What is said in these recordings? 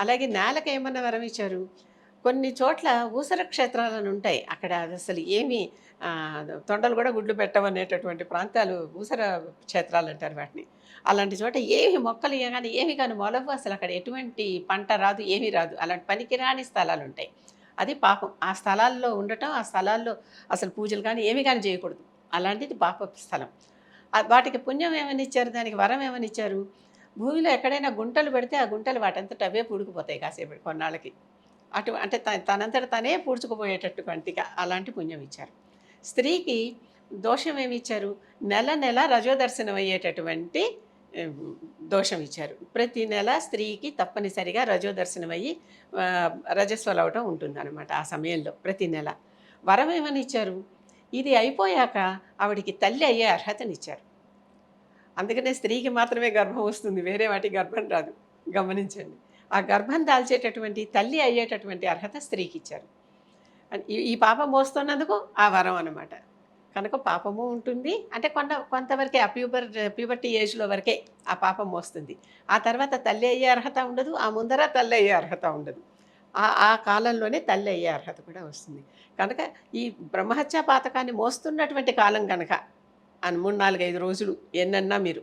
అలాగే నేలకు ఏమన్నా వరం ఇచ్చారు. కొన్ని చోట్ల ఊసర క్షేత్రాలని ఉంటాయి. అక్కడ అసలు ఏమి తొండలు కూడా గుడ్లు పెట్టవనేటటువంటి ప్రాంతాలు ఊసర క్షేత్రాలంటారు వాటిని. అలాంటి చోట ఏమి మొక్కలు గాని, ఏమి గాని మొలవు అసలు అక్కడ ఎటువంటి పంట రాదు, ఏమీ రాదు. అలాంటి పనికిరాని స్థలాలుంటాయి. అది పాపం. ఆ స్థలాల్లో ఉండటం, ఆ స్థలాల్లో అసలు పూజలు గాని, ఏమి గాని చేయకూడదు. అలాంటిది పాపపు స్థలం. వాటికి పుణ్యం ఏమనిచ్చారు? దానికి వరం ఏమనిచ్చారు? భూమిలో ఎక్కడైనా గుంటలు పెడితే, ఆ గుంటలు వాటంతట అవే పూడుకుపోతాయి కాసేపటి కొన్నాళ్ళకి. అంటే తనంతట తనే పూడ్చుకుపోయేటటువంటిగా అలాంటి పుణ్యం ఇచ్చారు. స్త్రీకి దోషం ఏమిచ్చారు? నెల నెల రజోదర్శనం అయ్యేటటువంటి హ్మ్, దోషం ఇచ్చారు. ప్రతి నెల స్త్రీకి తప్పనిసరిగా రజోదర్శనం అయ్యి రజస్వలవటం ఉంటుందనమాట ఆ సమయంలో ప్రతి నెల. వరం ఏమని ఇచ్చారు? ఇది అయిపోయాక ఆవిడికి తల్లి అయ్యే అర్హతనిచ్చారు. అందుకనే స్త్రీకి మాత్రమే గర్భం వస్తుంది. వేరే వాటికి గర్భం రాదు. గమనించండి. ఆ గర్భం దాల్చేటటువంటి తల్లి అయ్యేటటువంటి అర్హత స్త్రీకిచ్చారు. ఈ ఈ పాపం మోస్తున్నందుకు ఆ వరం అనమాట. కనుక పాపము ఉంటుంది. అంటే కొంతవరకే ప్యూబర్టీ ఏజ్‌లో వరకే ఆ పాపం మోస్తుంది. ఆ తర్వాత తల్లి అయ్యే అర్హత ఉండదు. ఆ ముందర తల్లి అయ్యే అర్హత ఉండదు. ఆ కాలంలోనే తల్లి అయ్యే అర్హత కూడా వస్తుంది. కనుక ఈ బ్రహ్మహత్యా పాతకాన్ని మోస్తున్నటువంటి కాలం గనక 3, 4, 5 రోజులు ఎన్నన్నా మీరు.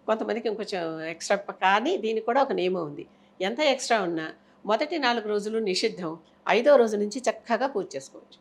కొంతమందికి ఇంకొంచెం ఎక్స్‌ట్రా కానీ దీనికి కూడా ఒక నియమం ఉంది. ఎంత ఎక్స్‌ట్రా ఉన్నా మొదటి 4 రోజులు నిషిద్ధం. ఐదో రోజు నుంచి చక్కగా పూజ చేసుకోవచ్చు.